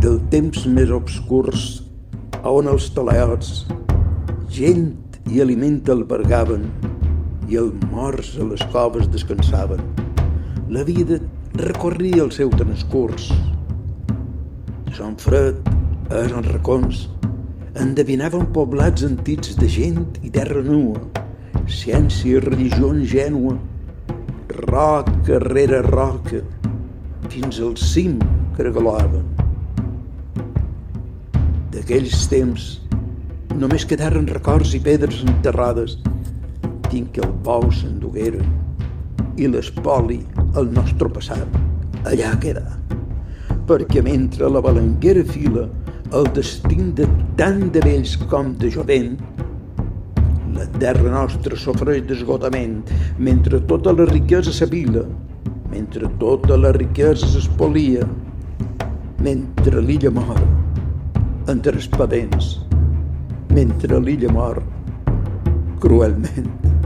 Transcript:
del temps més obscurs, on els talaiots gent i aliment albergaven i els morts a les coves descansaven. La vida recorria el seu transcurs. Son fred, a son racons, endevinaven poblats antics de gent i terra nua, ciència i religió ingènua, roca rere roca, fins al cim caragolaven. D'aquells temps només quedaren records i pedres enterrades, fins que el bou s'endugueren i l'espoli, el nostre passat, allà quedà. Perquè mentre la balanguera fila el destí de tant de vells com de jovent, la terra nostra sofreix d'esgotament, mentre tota la riquesa s'apila, mentre tota la riquesa s'espolia, mentre l'illa mor entre els pavents, mentre l'illa mor cruelment.